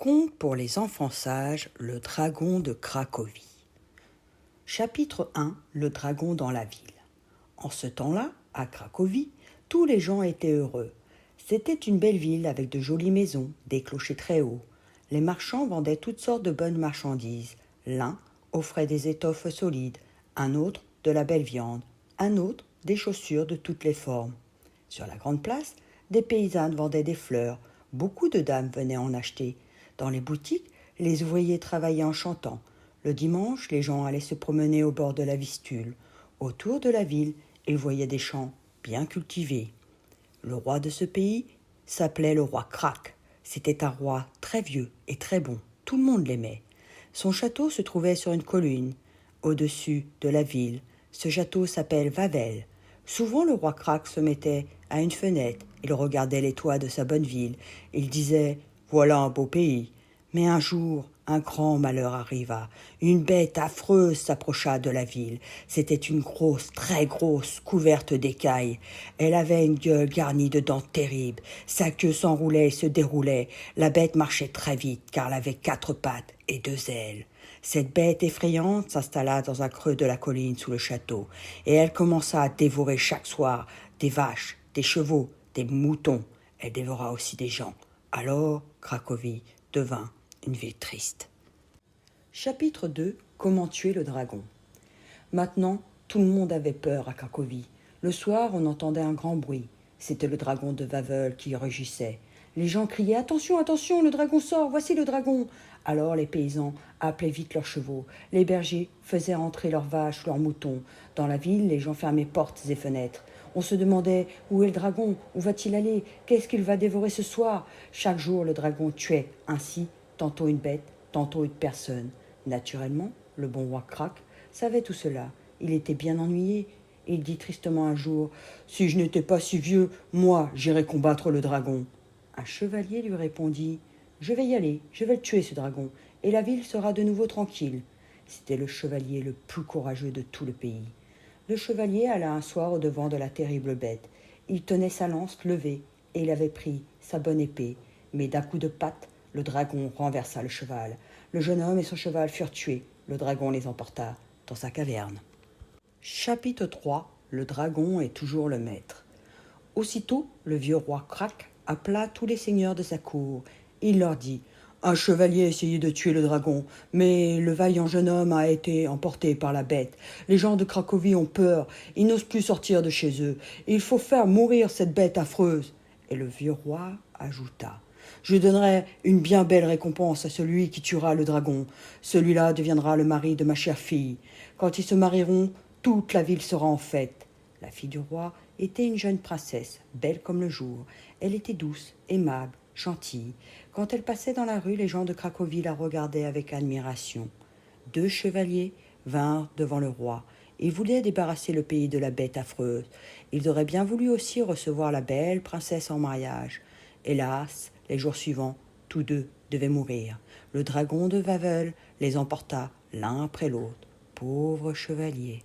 Conte pour les enfants sages, le dragon de Cracovie. Chapitre 1. Le dragon dans la ville. En ce temps-là, à Cracovie, tous les gens étaient heureux. C'était une belle ville avec de jolies maisons, des clochers très hauts. Les marchands vendaient toutes sortes de bonnes marchandises. L'un offrait des étoffes solides, un autre de la belle viande, un autre des chaussures de toutes les formes. Sur la grande place, des paysannes vendaient des fleurs. Beaucoup de dames venaient en acheter. Dans les boutiques, les ouvriers travaillaient en chantant. Le dimanche, les gens allaient se promener au bord de la Vistule. Autour de la ville, ils voyaient des champs bien cultivés. Le roi de ce pays s'appelait le roi Krak. C'était un roi très vieux et très bon. Tout le monde l'aimait. Son château se trouvait sur une colline, au-dessus de la ville. Ce château s'appelle Wawel. Souvent, le roi Krak se mettait à une fenêtre. Il regardait les toits de sa bonne ville. Il disait « Voilà un beau pays ». Mais un jour, un grand malheur arriva. Une bête affreuse s'approcha de la ville. C'était une grosse, très grosse, couverte d'écailles. Elle avait une gueule garnie de dents terribles. Sa queue s'enroulait et se déroulait. La bête marchait très vite, car elle avait 4 pattes et 2 ailes. Cette bête effrayante s'installa dans un creux de la colline sous le château, et elle commença à dévorer chaque soir des vaches, des chevaux, des moutons. Elle dévora aussi des gens. Alors, Cracovie devint une ville triste. Chapitre 2. Comment tuer le dragon. Maintenant, tout le monde avait peur à Cracovie. Le soir, on entendait un grand bruit. C'était le dragon de Wawel qui rugissait. Les gens criaient « Attention, attention, le dragon sort, voici le dragon !» Alors les paysans appelaient vite leurs chevaux. Les bergers faisaient entrer leurs vaches, leurs moutons. Dans la ville, les gens fermaient portes et fenêtres. On se demandait « Où est le dragon? Où va-t-il aller? Qu'est-ce qu'il va dévorer ce soir ?» Chaque jour, le dragon tuait ainsi tantôt une bête, tantôt une personne. Naturellement, le bon roi Krak savait tout cela. Il était bien ennuyé. Il dit tristement un jour « Si je n'étais pas si vieux, moi, j'irais combattre le dragon. » Un chevalier lui répondit « Je vais y aller, je vais le tuer ce dragon, et la ville sera de nouveau tranquille. » C'était le chevalier le plus courageux de tout le pays. Le chevalier alla un soir au-devant de la terrible bête. Il tenait sa lance levée, et il avait pris sa bonne épée. Mais d'un coup de patte, le dragon renversa le cheval. Le jeune homme et son cheval furent tués. Le dragon les emporta dans sa caverne. Chapitre 3. Le dragon est toujours le maître. Aussitôt, le vieux roi Krak appela tous les seigneurs de sa cour. Il leur dit « Un chevalier a essayé de tuer le dragon, mais le vaillant jeune homme a été emporté par la bête. Les gens de Cracovie ont peur, ils n'osent plus sortir de chez eux. Il faut faire mourir cette bête affreuse. » Et le vieux roi ajouta « Je donnerai une bien belle récompense à celui qui tuera le dragon. Celui-là deviendra le mari de ma chère fille. Quand ils se marieront, toute la ville sera en fête. » La fille du roi était une jeune princesse, belle comme le jour. Elle était douce, aimable, gentille. Quand elle passait dans la rue, les gens de Cracovie la regardaient avec admiration. 2 chevaliers vinrent devant le roi. Ils voulaient débarrasser le pays de la bête affreuse. Ils auraient bien voulu aussi recevoir la belle princesse en mariage. Hélas, les jours suivants, tous 2 devaient mourir. Le dragon de Wawel les emporta l'un après l'autre. Pauvres chevaliers.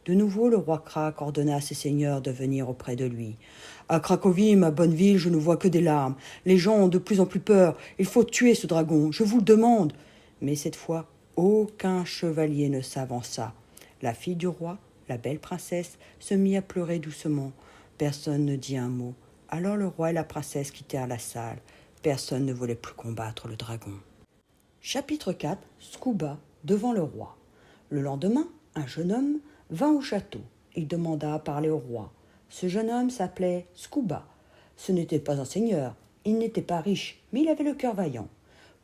De nouveau, le roi Krak ordonna à ses seigneurs de venir auprès de lui. « À Cracovie, ma bonne ville, je ne vois que des larmes. Les gens ont de plus en plus peur. Il faut tuer ce dragon, je vous le demande. » Mais cette fois, aucun chevalier ne s'avança. La fille du roi, la belle princesse, se mit à pleurer doucement. Personne ne dit un mot. Alors le roi et la princesse quittèrent la salle. Personne ne voulait plus combattre le dragon. Chapitre 4. Scouba devant le roi. Le lendemain, un jeune homme vint au château. Il demanda à parler au roi. Ce jeune homme s'appelait Scouba. Ce n'était pas un seigneur, il n'était pas riche, mais il avait le cœur vaillant.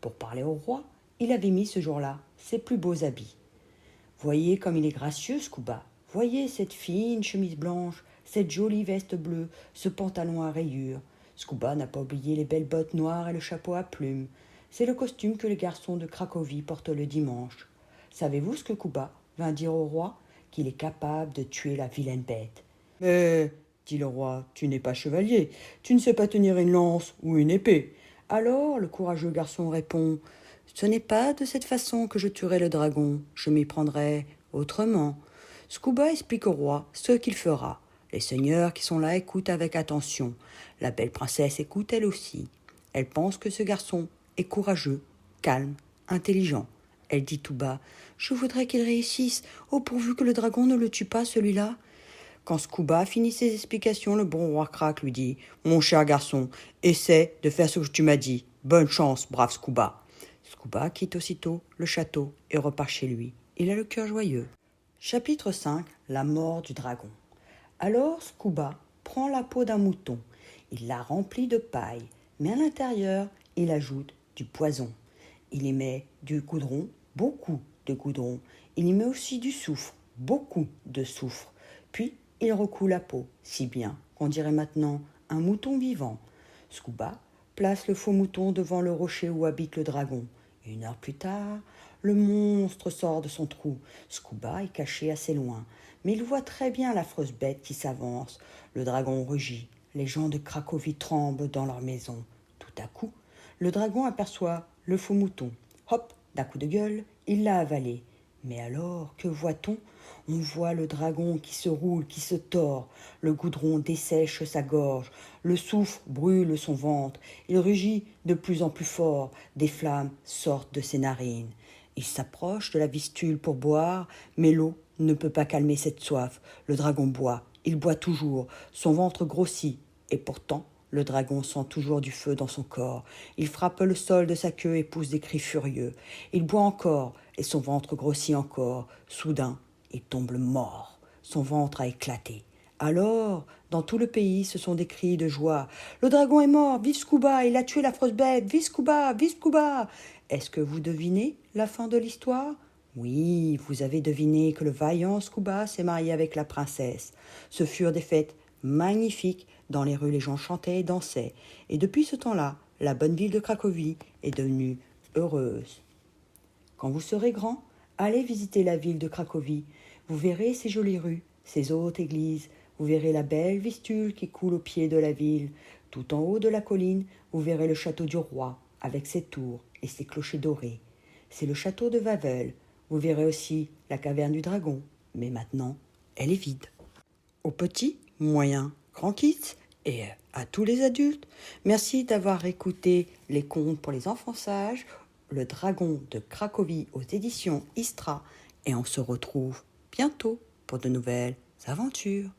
Pour parler au roi, il avait mis ce jour-là ses plus beaux habits. « Voyez comme il est gracieux, Scouba. Voyez cette fine chemise blanche, cette jolie veste bleue, ce pantalon à rayures. Scouba n'a pas oublié les belles bottes noires et le chapeau à plumes. C'est le costume que les garçons de Cracovie portent le dimanche. Savez-vous ce que Scouba vint dire au roi ? Qu'il est capable de tuer la vilaine bête. »« Mais, dit le roi, tu n'es pas chevalier, tu ne sais pas tenir une lance ou une épée. » Alors le courageux garçon répond « Ce n'est pas de cette façon que je tuerai le dragon, je m'y prendrai autrement. » Scouba explique au roi ce qu'il fera. Les seigneurs qui sont là écoutent avec attention. La belle princesse écoute elle aussi. Elle pense que ce garçon est courageux calme, intelligent. Elle dit tout bas, « Je voudrais qu'il réussisse, oh pourvu que le dragon ne le tue pas, celui-là. » Quand Scooba finit ses explications, le bon roi Crac lui dit, « Mon cher garçon, essaie de faire ce que tu m'as dit. Bonne chance, brave Scooba. » Scooba quitte aussitôt le château et repart chez lui. Il a le cœur joyeux. Chapitre 5. La mort du dragon. Alors Scooba prend la peau d'un mouton. Il la remplit de paille, mais à l'intérieur, il ajoute du poison. Il y met du goudron, beaucoup de goudron. Il y met aussi du soufre, beaucoup de soufre. Puis, il recoue la peau, si bien qu'on dirait maintenant un mouton vivant. Scooba place le faux mouton devant le rocher où habite le dragon. 1 heure plus tard, le monstre sort de son trou. Scooba est caché assez loin, mais il voit très bien l'affreuse bête qui s'avance. Le dragon rugit. Les gens de Cracovie tremblent dans leur maison. Tout à coup, le dragon aperçoit le faux mouton. Hop, d'un coup de gueule, il l'a avalé. Mais alors, que voit-on ? On voit le dragon qui se roule, qui se tord. Le goudron dessèche sa gorge. Le soufre brûle son ventre. Il rugit de plus en plus fort. Des flammes sortent de ses narines. Il s'approche de la vistule pour boire, mais l'eau ne peut pas calmer cette soif. Le dragon boit. Il boit toujours. Son ventre grossit. Et pourtant, le dragon sent toujours du feu dans son corps. Il frappe le sol de sa queue et pousse des cris furieux. Il boit encore, et son ventre grossit encore. Soudain, il tombe mort. Son ventre a éclaté. Alors, dans tout le pays, ce sont des cris de joie. « Le dragon est mort, vive Scooba, il a tué l'affreuse bête, vive Scooba, vive Scooba !» Est-ce que vous devinez la fin de l'histoire ? Oui, vous avez deviné que le vaillant Scooba s'est marié avec la princesse. Ce furent des fêtes magnifiques. Dans les rues, les gens chantaient et dansaient. Et depuis ce temps-là, la bonne ville de Cracovie est devenue heureuse. Quand vous serez grand, allez visiter la ville de Cracovie. Vous verrez ses jolies rues, ses hautes églises. Vous verrez la belle vistule qui coule au pied de la ville. Tout en haut de la colline, vous verrez le château du roi, avec ses tours et ses clochers dorés. C'est le château de Wawel. Vous verrez aussi la caverne du dragon, mais maintenant, elle est vide. Aux petits, moyens, grands kids et à tous les adultes, merci d'avoir écouté les contes pour les enfants sages, le dragon de Cracovie aux éditions Istra, et on se retrouve bientôt pour de nouvelles aventures.